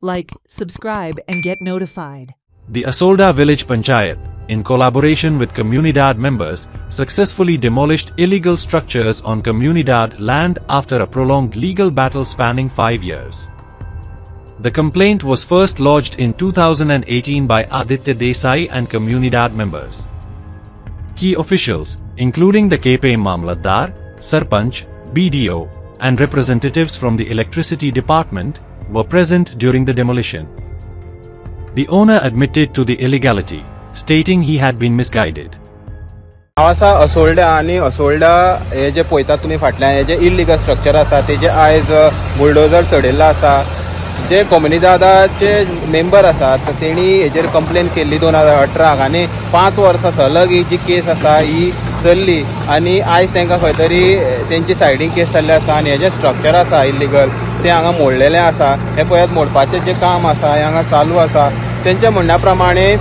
Like, subscribe and get notified. The Asolda Village Panchayat, in collaboration with Comunidad members, successfully demolished illegal structures on Comunidad land after a prolonged legal battle spanning 5 years. The complaint was first lodged in 2018 by Aditya Desai and Comunidad members. Key officials, including the KP Mamlatdar, Sarpanch, BDO, and representatives from the electricity department, were present during the demolition. The owner admitted to the illegality, stating he had been misguided. आसा असोल्डा आणि असोल्डा हे जे पळयतात तुमी फाटल्यान हे जे illegal structure आसा तेजे आयज बुलडोजर चडयल्लो आसा. जे कम्युनिदादाचे मेंबर आसात तेणी हेजेर कंप्लेन केल्ली 2018 आनी 5 वर्सां सलग ही जी केस आसा ही चल्ली आनी आयज तांकां खंय तरी तेंची सायडीन केस जाल्ली आसा आनी हे जे स्ट्रक्चर आसा इल्लीगल ते हांगा मोडलेले आसा. हे पळयात मोडपाचें जे काम आसा हे हांगा चालू आसा. तेंच्या म्हणण्या प्रमाणे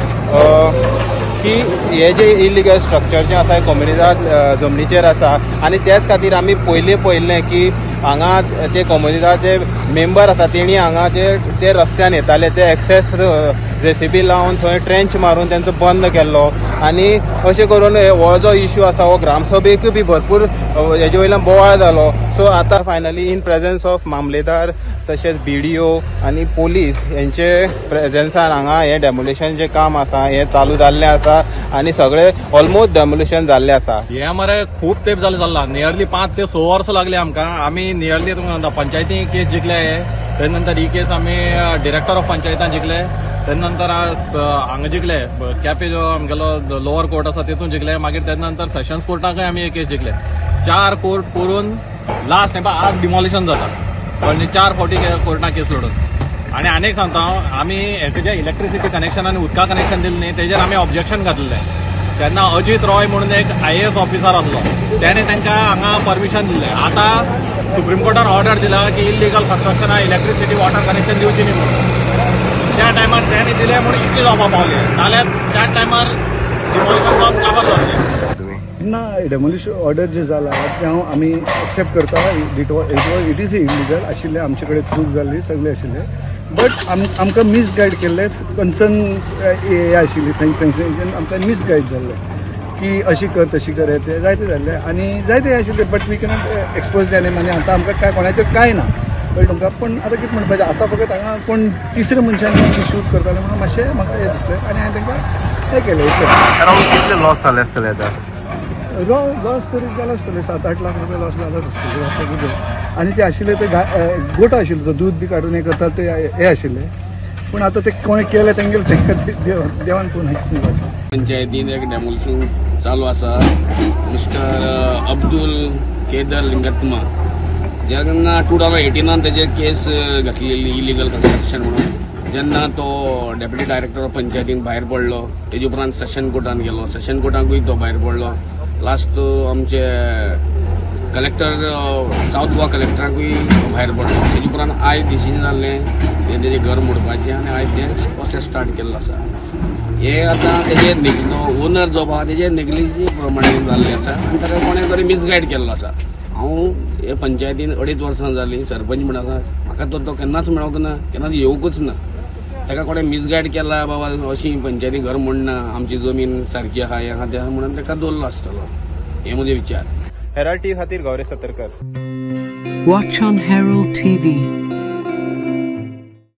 की हे जे इल्लीगल स्ट्रक्चर जे आसा कम्युनिदाद जमनीचेर आसा आनी त्याच खातीर आमी पयलें की हांगा ते कम्युनिदाचे मेंबर आसा तेणी हांगा ते रस्त्यान येताले ते एक्सेस जेसीबी लावन थंय ट्रेंच मारून तेंचो बंद केल्लो आनी अशें करून हो जो इश्यू आसा हो ग्रामसभेक बी भरपूर हेजे वयल्यान बोवाळ जालो. सो आतां फायनली इन प्रेझन्स ऑफ मामलेदार तशेंच BDO आनी पोलीस हेंचे प्रेझन्सान हांगा हें डेमोलिशन जें काम आसा हें चालू जाल्लें आसा आनी सगळें ऑलमोस्ट डेमोलिशन जाल्लें आसा. हें मरे खूब तेंप जाल्लें नियरली 5 ते 6 वर्सां लागली आमकां. आमी नियरली पंचायती केस जिखले ते नंतर ही केस आमी डिरेक्टर ऑफ पंचायतान जिखले ते नंतर हांगा जिखले केपे जो आमगेलो लोअर कोर्ट आसा तेतून जिखले मागीर ते नंतर सेशन्स कोर्टाकय आमी एक केस जिखले. 4 कोर्ट करून लास्ट आज डिमॉलिशन जाता पण 4 फावटी कोर्टान केस लडून आनी आनीक सांगता हांव आमी हेचे जे इलेक्ट्रिसिटी कनेक्शन आनी उदका कनेक्शन दिलें न्ही तेजेर आमी ऑब्जेक्शन घातलेलें. तेन्ना अजीत रॉय म्हणून एक IAS ऑफिसर आसलो त्याने तांकां हांगा परमिशन दिल्लें. आतां सुप्रीम कोर्टान ऑर्डर दिला की इल्लीगल कन्स्ट्रक्शना इलेक्ट्रिसिटी वॉटर कनेक्शन दिवची न्ही म्हणून. त्या टायमार ताणें दिलें म्हणून इतली जावपाक पावली नाल्यार त्या टायमार डिमॉलिशन जावन काबार जालें. ना डेमोलिशन ऑर्डर जे जाला ते हांव आमी एक्सेप्ट करता. इट इज इल्लीगल आशिल्लें आमचे कडेन चूक जाल्ली सगळें आशिल्लें बट आमकां मिसगायड केल्ले कन्सर्न हे आशिल्ली थंयच्यान आमकां मिसगायड जाल्लें की अशी कर तशी कर ते जायते जाल्ले आनी जायते आशिल्ले but we cannot expose the name आनी आतां आमकां काय कोणाचें कांय ना कळ्ळें तुमकां. पण आतां कितें म्हणपाचें आतां फकत हांगा कोण तिसऱ्या मनशान शूट करताले म्हणून मातशें म्हाका हें दिसलें आनी हांवें तांकां हें केलें. अरावंड कितले लॉस जाले आसतले आतां? लॉस तरी जाला आसतले 7-8 लाख रुपया लॉस जालाच आसतले आनी ते आशिल्ले ते गोठो आशिल्लो जो दूध बी काडून हें करता ते हे आशिल्ले पूण आतां ते कोणें केलें तांगेले देवान कोण पंचायतीन एक डेमोलिशन चालू आसा. मिस्टर अब्दुल केदर लिंगत्मा जेन्ना 2018 तेजेर केस घातलेली इलिगल कन्स्ट्रक्शन म्हणून जेन्ना तो डेप्युटी डायरेक्टर ऑफ पंचायतीन भायर पडलो तेजे उपरांत सेशन कोर्टान गेलो. सेशन कोर्टाकूय तो भायर पडलो. लास्ट आमचे कलेक्टर साऊथ गोवा कलेक्टराकूय भायर पडलो. तेजे उपरांत आयज डिसिजन जाल्लें तेजें घर मोडपाचें आनी आयज तें प्रोसेस स्टार्ट केल्लो आसा. हे आतां तेजेर ओनर जो आहा तेजेर नेग्लिजी प्रमाणे जाल्लें आसा आनी ताका कोणें तरी मिसगायड केल्लो आसा. हांव हे पंचायतीन 2.5 वर्सां जालीं सरपंच म्हण आसा. म्हाका तो केन्नाच मेळोंक ना केन्नाच येवंकूच ना. ताका कोणें मिसगायड केला बाबा अशी पंचायती घर म्हणना आमची जमीन सारकी आहा हें आहा तें म्हणून ताका दवरलो आसतलो. हे म्हजे विचार. हेराल्ड TV खातीर Gauri Satarkar. Watch on Herald TV.